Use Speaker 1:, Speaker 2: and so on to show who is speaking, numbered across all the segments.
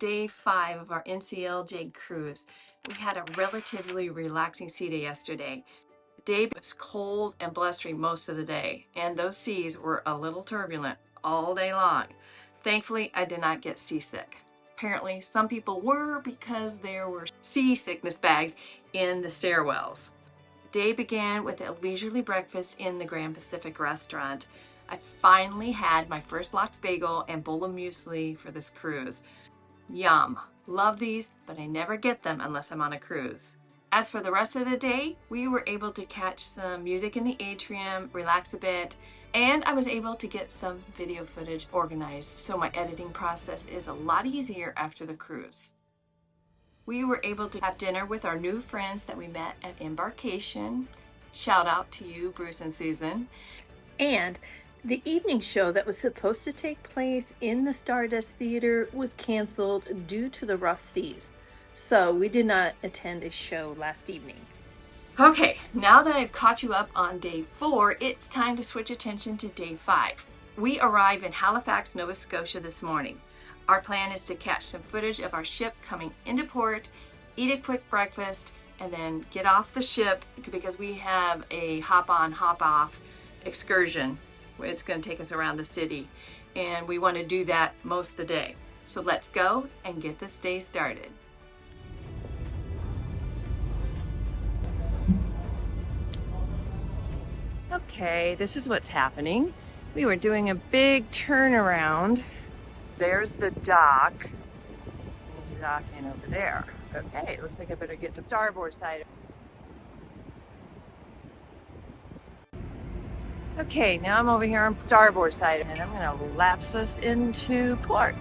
Speaker 1: day 5 of our NCL Jade cruise. We had a relatively relaxing sea day yesterday. The day was cold and blustery most of the day, and those seas were a little turbulent all day long. Thankfully, I did not get seasick. Apparently, some people were because there were seasickness bags in the stairwells. The day began with a leisurely breakfast in the Grand Pacific restaurant. I finally had my first lox bagel and bowl of muesli for this cruise. Yum. Love these, but I never get them unless I'm on a cruise. As for the rest of the day, we were able to catch some music in the atrium, relax a bit, and I was able to get some video footage organized, so my editing process is a lot easier after the cruise. We were able to have dinner with our new friends that we met at embarkation. Shout out to you, Bruce and Susan.
Speaker 2: And the evening show that was supposed to take place in the Stardust Theater was canceled due to the rough seas. So we did not attend a show last evening.
Speaker 1: Okay, now that I've caught you up on day 4, it's time to switch attention to day 5. We arrive in Halifax, Nova Scotia this morning. Our plan is to catch some footage of our ship coming into port, eat a quick breakfast, and then get off the ship because we have a hop-on, hop-off excursion. It's going to take us around the city, and we want to do that most of the day. So let's go and get this day started. Okay, this is what's happening. We were doing a big turnaround. There's the dock. There's the dock in over there. Okay, looks like I better get to the starboard side. Okay, now I'm over here on starboard side, and I'm going to lapse us into port.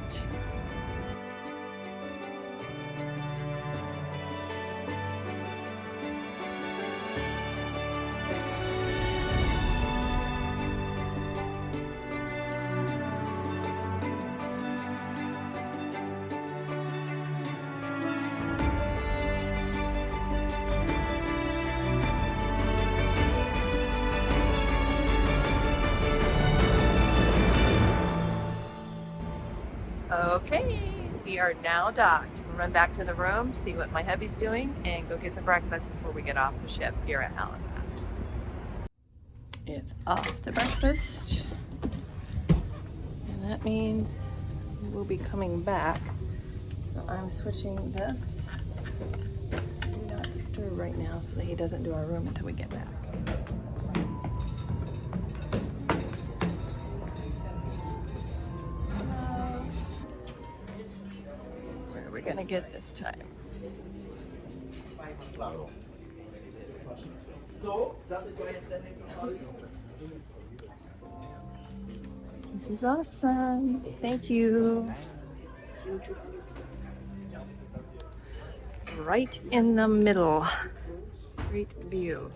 Speaker 1: Okay, we are now docked. We'll run back to the room, see what my hubby's doing, and go get some breakfast before we get off the ship here at Halifax. It's off the breakfast, and that means we'll be coming back. So I'm switching this. Do not disturb right now so that he doesn't do our room until we get back. We're gonna get this time. This is awesome. Thank you. Right in the middle. Great view.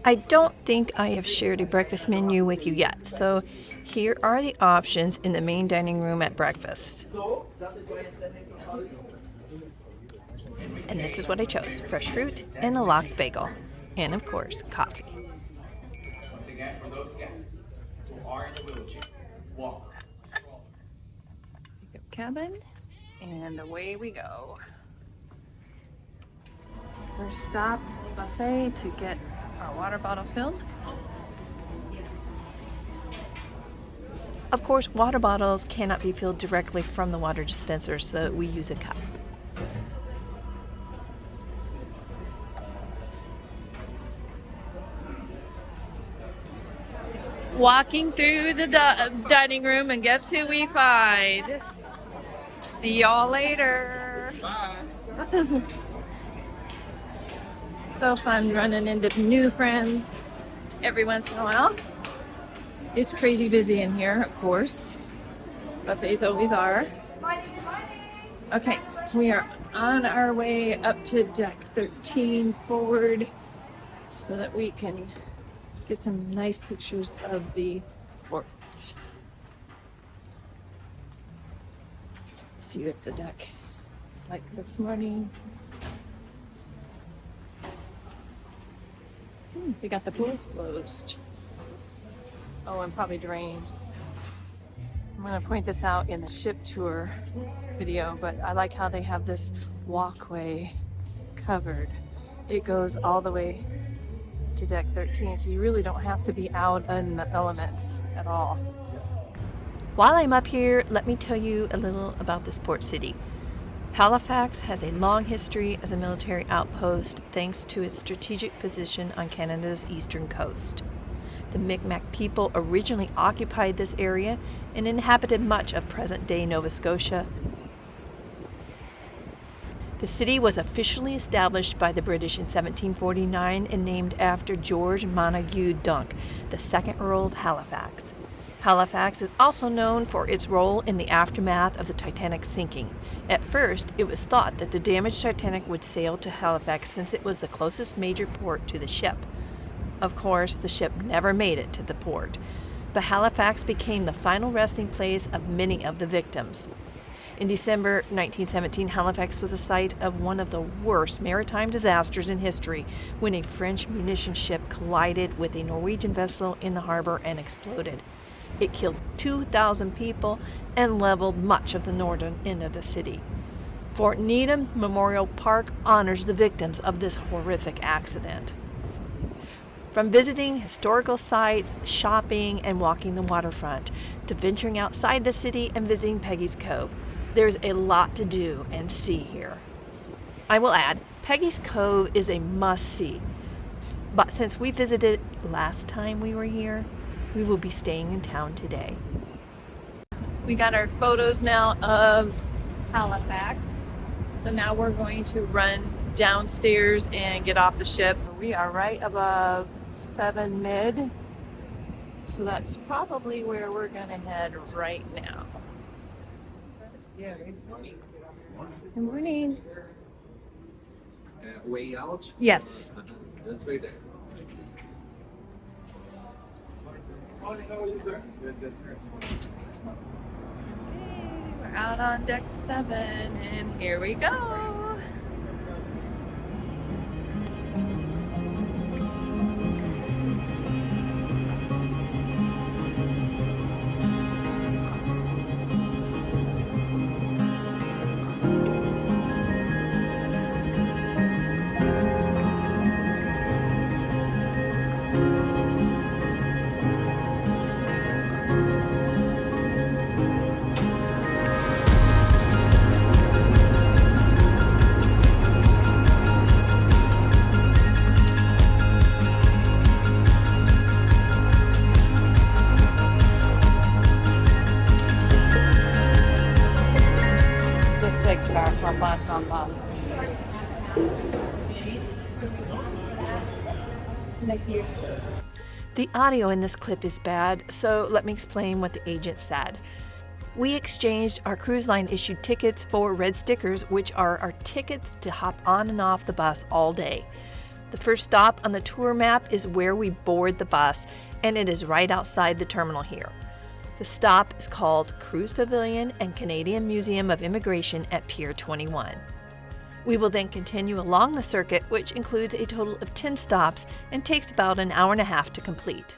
Speaker 1: I don't think I have shared a breakfast menu with you yet, so here are the options in the main dining room at breakfast. And this is what I chose: fresh fruit and a lox bagel, and of course, coffee.
Speaker 3: Once again, for those guests who are in the wheelchair, walk.
Speaker 1: Pick up cabin, and away we go. First stop, buffet to get our water bottle filled.
Speaker 2: Of course, water bottles cannot be filled directly from the water dispenser, so we use a cup. Walking through the dining room, and guess who we find? See y'all later.
Speaker 3: Bye.
Speaker 2: So fun running into new friends every once in a while. It's crazy busy in here, of course. Buffets always are. Okay, we are on our way up to deck 13 forward so that we can get some nice pictures of the port. Let's see what the deck is like this morning. They got the pools closed. Oh, and probably drained. I'm going to point this out in the ship tour video, but I like how they have this walkway covered. It goes all the way to deck 13, so you really don't have to be out in the elements at all. While I'm up here, let me tell you a little about this port city. Halifax has a long history as a military outpost thanks to its strategic position on Canada's eastern coast. The Mi'kmaq people originally occupied this area and inhabited much of present-day Nova Scotia. The city was officially established by the British in 1749 and named after George Montague Dunk, the second Earl of Halifax. Halifax is also known for its role in the aftermath of the Titanic's sinking. At first, it was thought that the damaged Titanic would sail to Halifax since it was the closest major port to the ship. Of course, the ship never made it to the port, but Halifax became the final resting place of many of the victims. In December 1917, Halifax was the site of one of the worst maritime disasters in history when a French munition ship collided with a Norwegian vessel in the harbor and exploded. It killed 2,000 people and leveled much of the northern end of the city. Fort Needham Memorial Park honors the victims of this horrific accident. From visiting historical sites, shopping, and walking the waterfront, to venturing outside the city and visiting Peggy's Cove, there's a lot to do and see here. I will add, Peggy's Cove is a must-see, but since we visited last time we were here, we will be staying in town today. We got our photos now of Halifax, so now we're going to run downstairs and get off the ship. We are right above 7 Mid, so that's probably where we're gonna head right now. Good morning.
Speaker 3: Way out?
Speaker 2: Yes.
Speaker 3: That's right there.
Speaker 2: We're out on deck 7 and here we go. The audio in this clip is bad, so let me explain what the agent said. We exchanged our cruise line issued tickets for red stickers, which are our tickets to hop on and off the bus all day. The first stop on the tour map is where we board the bus, and it is right outside the terminal here. The stop is called Cruise Pavilion and Canadian Museum of Immigration at Pier 21. We will then continue along the circuit, which includes a total of 10 stops and takes about an hour and a half to complete.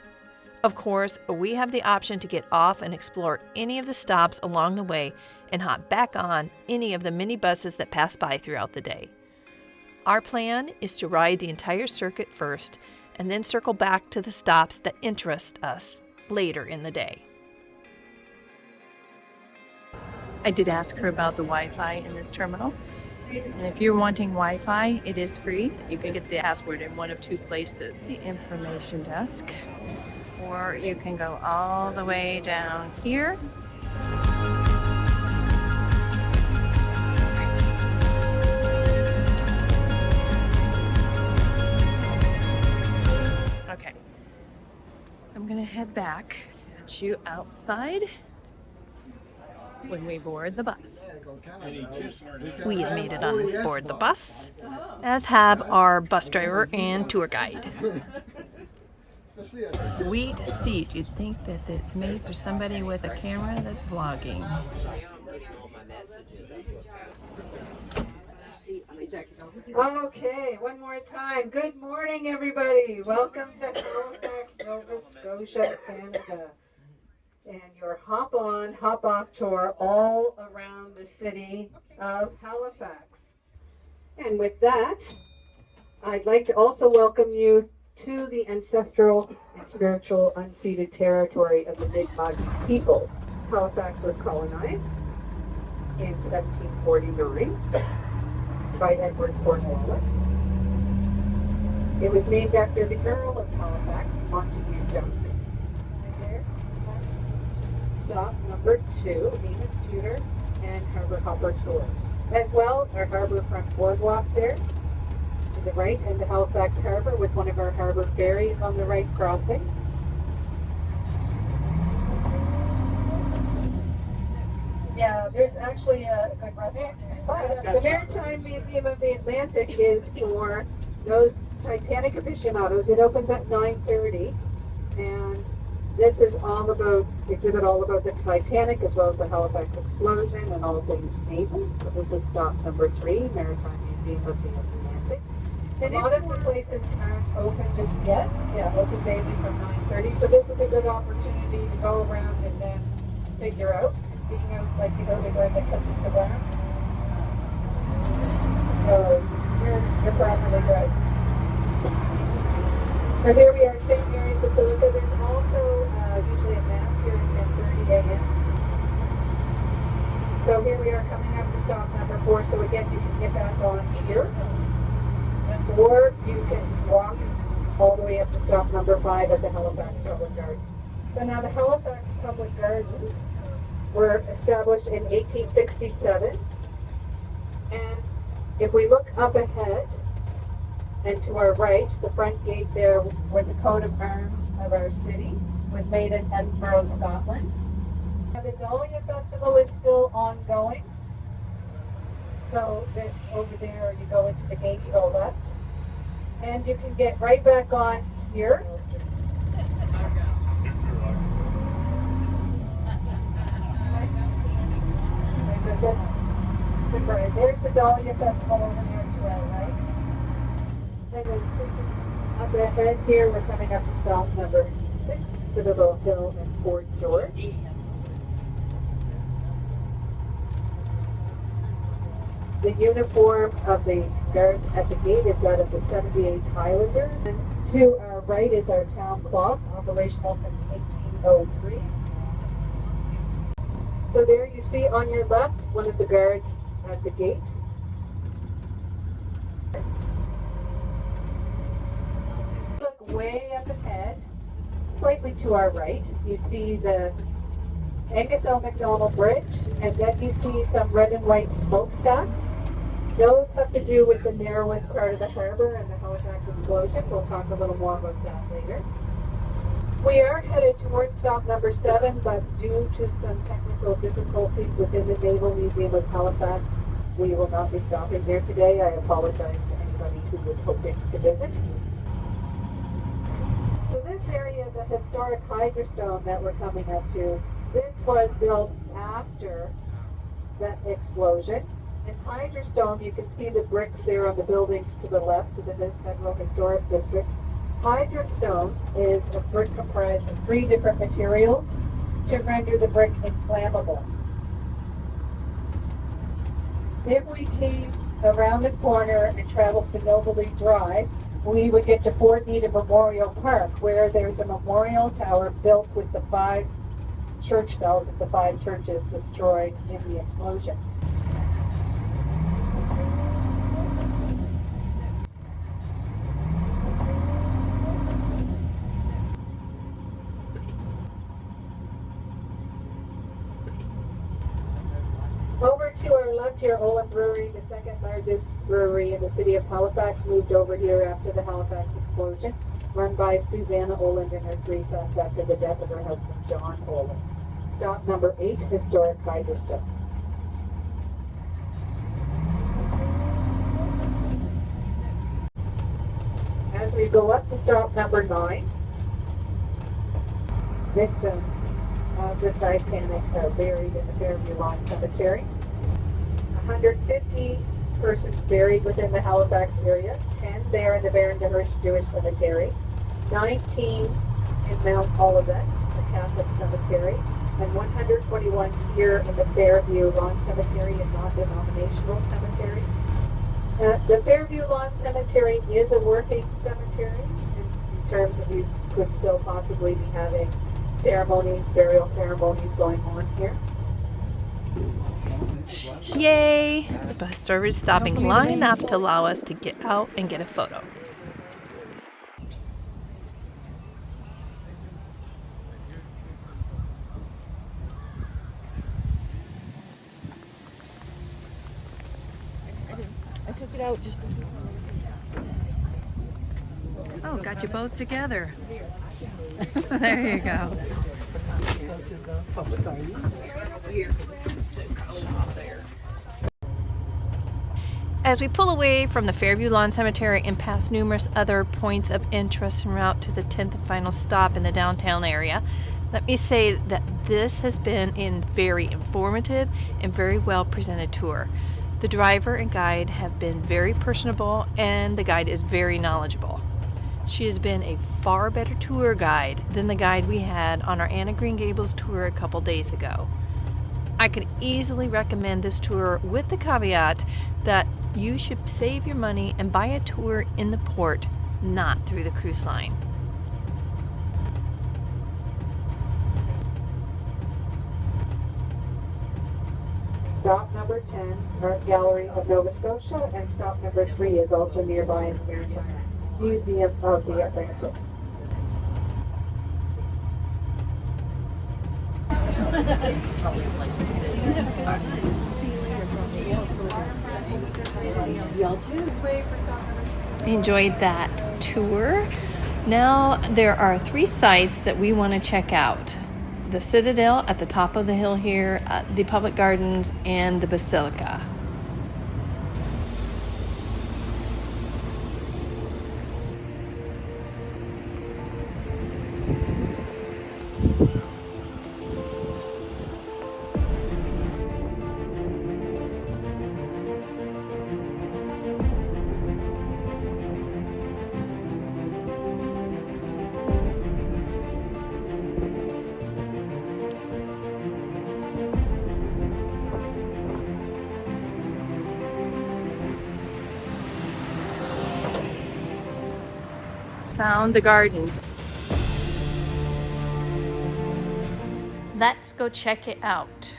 Speaker 2: Of course, we have the option to get off and explore any of the stops along the way and hop back on any of the many buses that pass by throughout the day. Our plan is to ride the entire circuit first and then circle back to the stops that interest us later in the day. I did ask her about the Wi-Fi in this terminal. And if you're wanting Wi-Fi, it is free. You can get the password in one of two places. The information desk. Or you can go all the way down here. Okay. I'm gonna head back. Get you outside when we board the bus. We have made it on board the bus, as have our bus driver and tour guide. Sweet seat. You'd think that it's made for somebody with a camera that's vlogging.
Speaker 4: Okay, one more time. Good morning, everybody. Welcome to Halifax, Nova Scotia, Canada. and your hop-on, hop-off tour all around the city of Halifax. And with that, I'd like to also welcome you to the ancestral and spiritual unceded territory of the Mi'kmaq peoples. Halifax was colonized in 1749 by Edward Cornwallis. It was named after the Earl of Halifax, Montague Dunk. There. Stop number 2, Amos Pewter and Harbour Hopper Tours. As well, our Harbourfront boardwalk there to the right, and the Halifax Harbour with one of our harbour ferries on the right crossing. Yeah, there's actually a good restaurant there. But the Maritime Museum of the Atlantic is for those Titanic aficionados. It opens at 9:30, and this is all about the Titanic as well as the Halifax explosion and all things naval. So this is stop number 3, Maritime Museum of the Atlantic. And a lot of the places aren't open just yet. Yeah, open daily from 9:30. So this is a good opportunity to go around and then figure out. Being out like the bird that catches the ground. So you're properly dressed. So here we are, St. Mary's Basilica. There's also usually a mass here at 10:30 a.m. So here we are coming up to stop number 4. So again, you can get back on here, or you can walk all the way up to stop number 5 at the Halifax Public Gardens. So now the Halifax Public Gardens were established in 1867, and if we look up ahead and to our right, the front gate there where the coat of arms of our city was made in Edinburgh, Scotland. Now, the Dahlia Festival is still ongoing, so that over there you go into the gate, you go left, and you can get right back on here. There's the Dahlia Festival over there to our right. And then up ahead here, we're coming up to stop number 6, Citadel Hill and Fort George. The uniform of the guards at the gate is that of the 78th Highlanders. And to our right is our town clock, operational since 1803. So there you see on your left one of the guards at the gate. Look way up ahead, slightly to our right, you see the Angus L. MacDonald Bridge, and then you see some red and white smokestacks. Those have to do with the narrowest part of the harbour and the Halifax explosion. We'll talk a little more about that later. We are headed towards stop number 7, but due to some technical difficulties within the Naval Museum of Halifax, we will not be stopping there today. I apologize to anybody who was hoping to visit. So this area, the historic Hydrostone that we're coming up to, this was built after that explosion. In Hydrostone, you can see the bricks there on the buildings to the left of the Federal Historic District. Hydrostone is a brick comprised of 3 different materials to render the brick inflammable. If we came around the corner and traveled to Nobley Drive, we would get to Fort Needham Memorial Park, where there's a memorial tower built with the 5 church bells of the 5 churches destroyed in the explosion. Over to our left here, Olin Brewery, the 2nd largest brewery in the city of Halifax, moved over here after the Halifax explosion, run by Susanna Oland and her 3 sons after the death of her husband, John Oland. Stop number 8, historic Hydrostone. As we go up to stop number 9, victims of the Titanic are buried in the Fairview Lawn Cemetery. 150 persons buried within the Halifax area, 10 there in the Baron de Hirsch Jewish Cemetery, 19 in Mount Olivet, the Catholic cemetery, and 121 here in the Fairview Lawn Cemetery, a non-denominational cemetery. The Fairview Lawn Cemetery is a working cemetery in terms of you could still possibly be having ceremonies, burial ceremonies going on here.
Speaker 2: Yay! The bus driver is stopping long enough to allow us to get out and get a photo. I took it out just.
Speaker 5: Oh, got you both together.
Speaker 2: There you go.
Speaker 5: Public Gardens.
Speaker 2: As we pull away from the Fairview Lawn Cemetery and pass numerous other points of interest en route to the 10th and final stop in the downtown area, let me say that this has been a very informative and very well presented tour. The driver and guide have been very personable, and the guide is very knowledgeable. She has been a far better tour guide than the guide we had on our Anna Green Gables tour a couple days ago. I could easily recommend this tour with the caveat that you should save your money and buy a tour in the port, not through the cruise line.
Speaker 4: Stop number 10, Art Gallery of Nova Scotia, and stop number 3 is also nearby in the Maritime Museum of the Atlantic.
Speaker 2: I enjoyed that tour. Now there are 3 sites that we want to check out. The Citadel at the top of the hill here, the Public Gardens, and the Basilica. Found the gardens. Let's go check it out.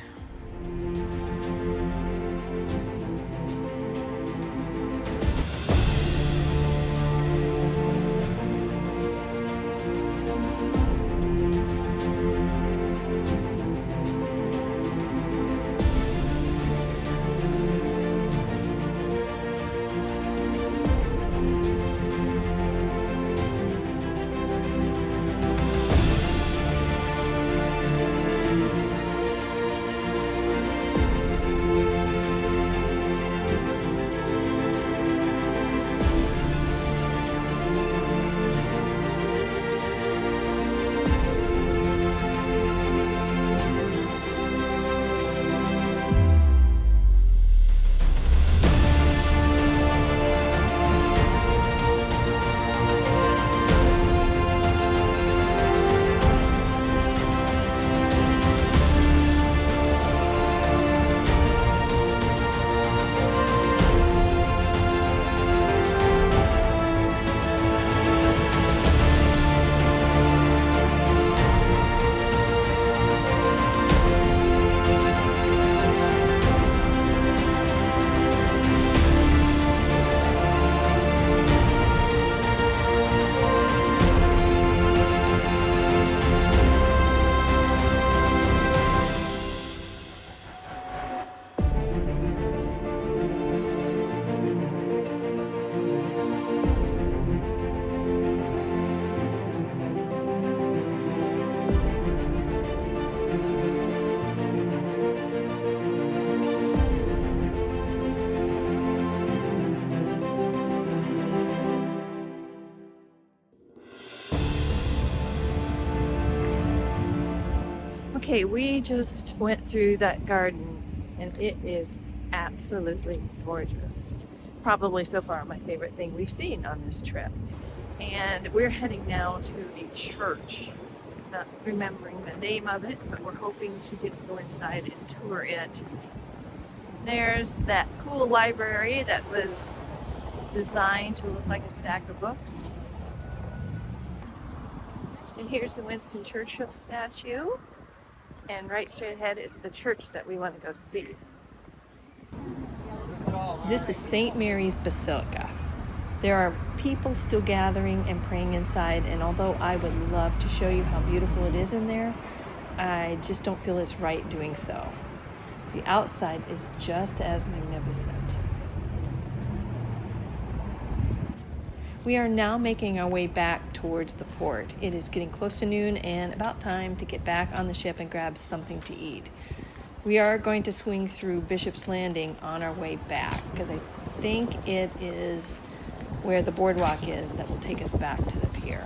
Speaker 2: Okay, we just went through that garden and it is absolutely gorgeous. Probably so far my favorite thing we've seen on this trip. And we're heading now to a church. Not remembering the name of it, but we're hoping to get to go inside and tour it. There's that cool library that was designed to look like a stack of books. And here's the Winston Churchill statue. And right straight ahead is the church that we want to go see. This is St. Mary's Basilica. There are people still gathering and praying inside, and although I would love to show you how beautiful it is in there, I just don't feel it's right doing so. The outside is just as magnificent. We are now making our way back towards the port. It is getting close to noon and about time to get back on the ship and grab something to eat. We are going to swing through Bishop's Landing on our way back because I think it is where the boardwalk is that will take us back to the pier.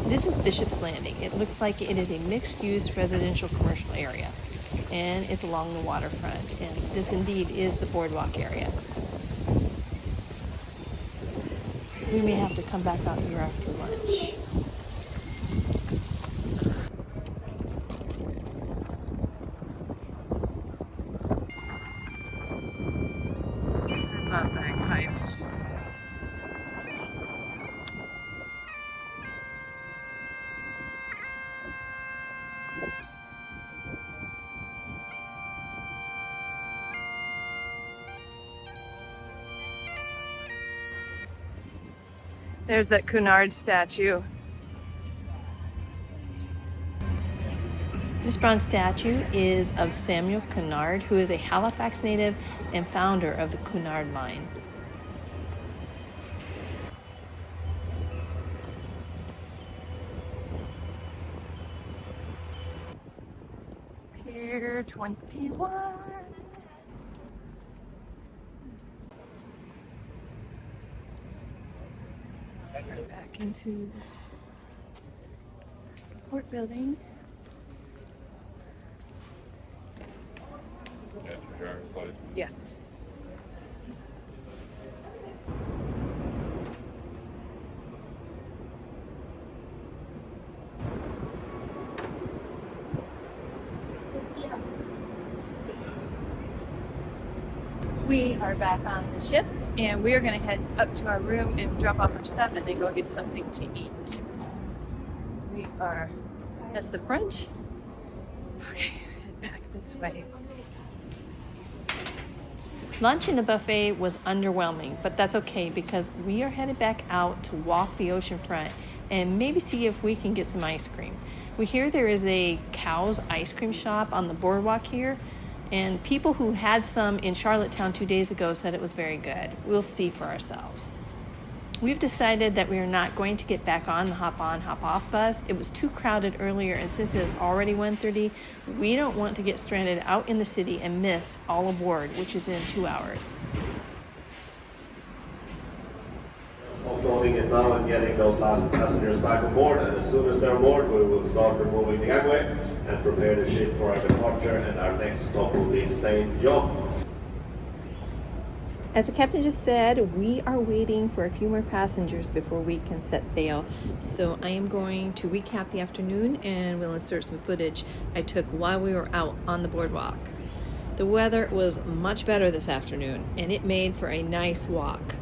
Speaker 2: This is Bishop's Landing. It looks like it is a mixed-use residential commercial area, and it's along the waterfront, and this indeed is the boardwalk area. We may have to come back out here after lunch. I love bagpipes. There's that Cunard statue. This bronze statue is of Samuel Cunard, who is a Halifax native and founder of the Cunard line. Pier 21. Back into the port building. Yes. We are back on the ship, and we are going to head up to our room and drop off our stuff and then go get something to eat. That's the front. Okay, head back this way. Lunch in the buffet was underwhelming, but that's okay because we are headed back out to walk the ocean front and maybe see if we can get some ice cream. We hear there is a Cow's ice cream shop on the boardwalk here, and people who had some in Charlottetown 2 days ago said it was very good. We'll see for ourselves. We've decided that we are not going to get back on the Hop-On Hop-Off bus. It was too crowded earlier, and since it is already 1:30, we don't want to get stranded out in the city and miss all aboard, which is in 2 hours.
Speaker 6: Offloading it now and getting those last passengers back on board, and as soon as they're aboard, we will start removing the gangway and prepare the ship for our departure, and our next stop will be St. John.
Speaker 2: As the captain just said, we are waiting for a few more passengers before we can set sail. So I am going to recap the afternoon and we'll insert some footage I took while we were out on the boardwalk. The weather was much better this afternoon and it made for a nice walk.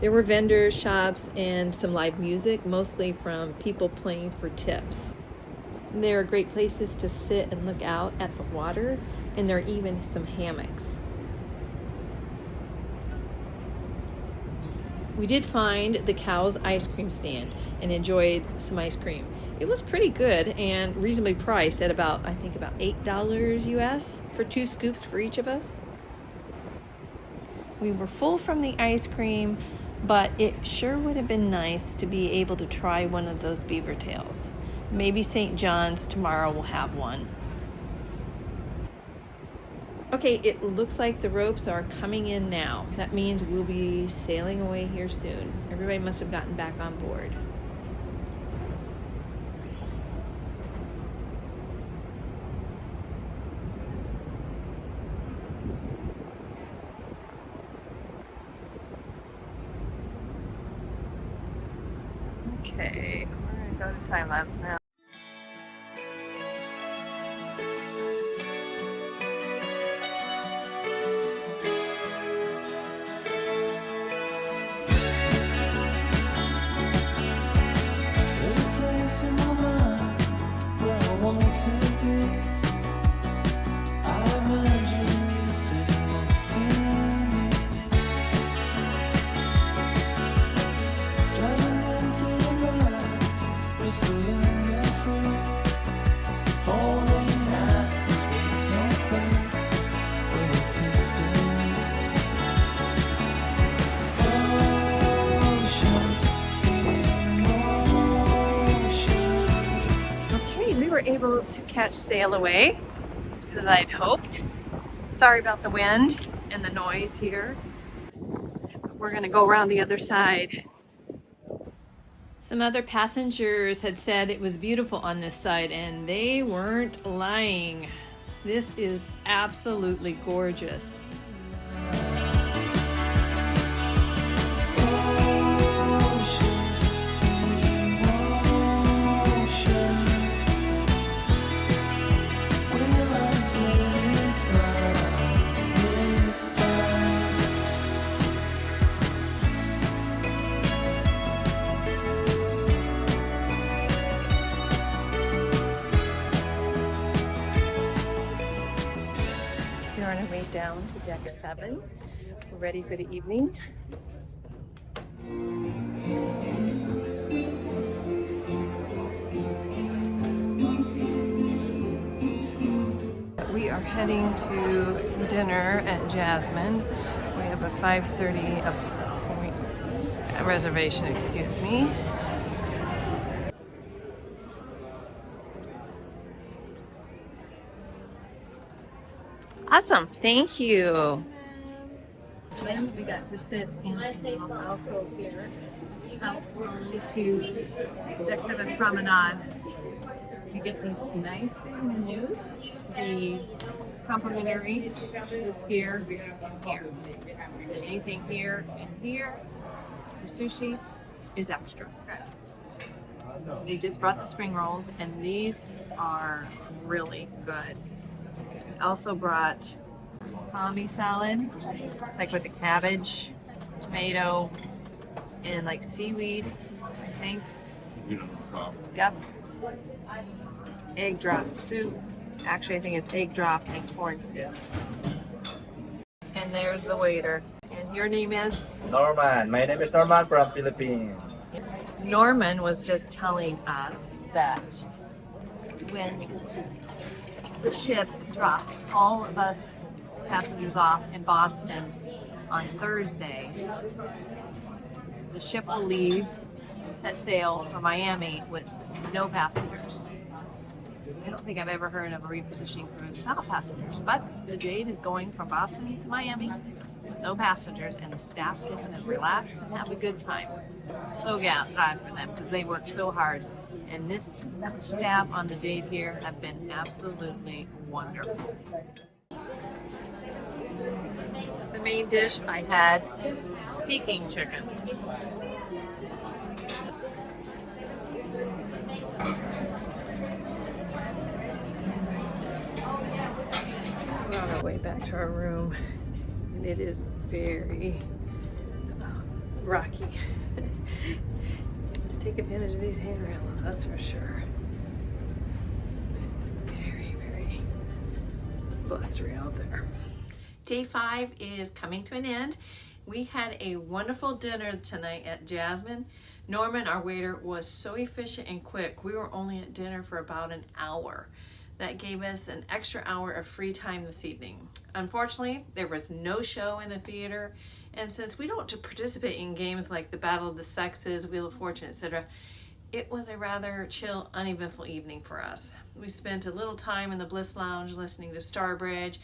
Speaker 2: There were vendors, shops, and some live music, mostly from people playing for tips. There are great places to sit and look out at the water, and there are even some hammocks. We did find the Cow's ice cream stand and enjoyed some ice cream. It was pretty good and reasonably priced at about $8 US for 2 scoops for each of us. We were full from the ice cream, but it sure would have been nice to be able to try one of those beaver tails. Maybe St. John's tomorrow will have one. Okay, it looks like the ropes are coming in now. That means we'll be sailing away here soon. Everybody must have gotten back on board. Okay, we're gonna go to time lapse now.
Speaker 7: There's a place in my mind where I want to be. I imagine you sitting next to me, driving into the night. We're so young and free, holding hands with no place when you're kissing me.
Speaker 2: Okay, we were able to catch sail away, just as I'd hoped. Sorry about the wind and the noise here. We're gonna go around the other side. Some other passengers had said it was beautiful on this side, and they weren't lying. This is absolutely gorgeous. We're on our way down to deck 7. We're ready for the evening. We are heading to dinner at Jasmine. We have a 5:30 reservation, excuse me. Awesome, thank you. Then we got to sit in the alcove here. House to deck 7 promenade. You get these nice big menus. The complimentary is here and here. And anything here and here. The sushi is extra. They just brought the spring rolls, and these are really good. Also brought palmy salad. It's like with the cabbage, tomato, and like seaweed, I think. Yep. Egg drop soup. Actually, I think it's egg drop and corn soup. And there's the waiter. And your name is?
Speaker 8: Norman. My name is Norman from Philippines.
Speaker 2: Norman was just telling us that when the ship drops all of us passengers off in Boston on Thursday, the ship will leave and set sail for Miami with no passengers. I don't think I've ever heard of a repositioning cruise without passengers, but the Jade is going from Boston to Miami with no passengers, and the staff get to relax and have a good time. So glad for them because they work so hard. And this staff on the Jade here have been absolutely wonderful. The main dish I had Peking chicken. We're on our way back to our room, and it is very rocky. To take advantage of these handrails, that's for sure. It's very, very blustery out there. Day 5 is coming to an end. We had a wonderful dinner tonight at Jasmine. Norman, our waiter, was so efficient and quick. We were only at dinner for about an hour. That gave us an extra hour of free time this evening. Unfortunately, there was no show in the theater, and since we don't participate in games like the Battle of the Sexes, Wheel of Fortune, etc., it was a rather chill, uneventful evening for us. We spent a little time in the Bliss Lounge listening to Starbridge.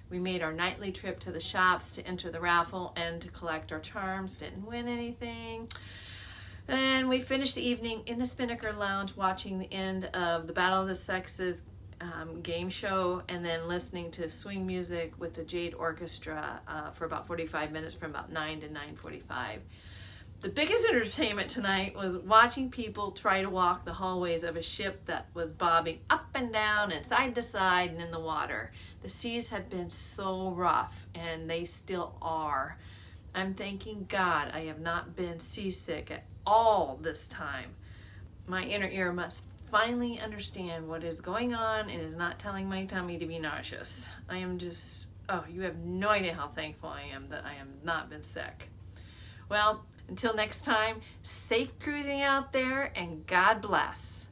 Speaker 2: We made our nightly trip to the shops to enter the raffle and to collect our charms. Didn't win anything. And we finished the evening in the Spinnaker Lounge watching the end of the Battle of the Sexes game show, and then listening to swing music with the Jade Orchestra for about 45 minutes from about 9 to 9:45. The biggest entertainment tonight was watching people try to walk the hallways of a ship that was bobbing up and down and side to side and in the water. The seas have been so rough, and they still are. I'm thanking God I have not been seasick at all this time. My inner ear must finally understand what is going on and is not telling my tummy to be nauseous. I am just, oh, you have no idea how thankful I am that I have not been sick. Well, until next time, safe cruising out there, and God bless.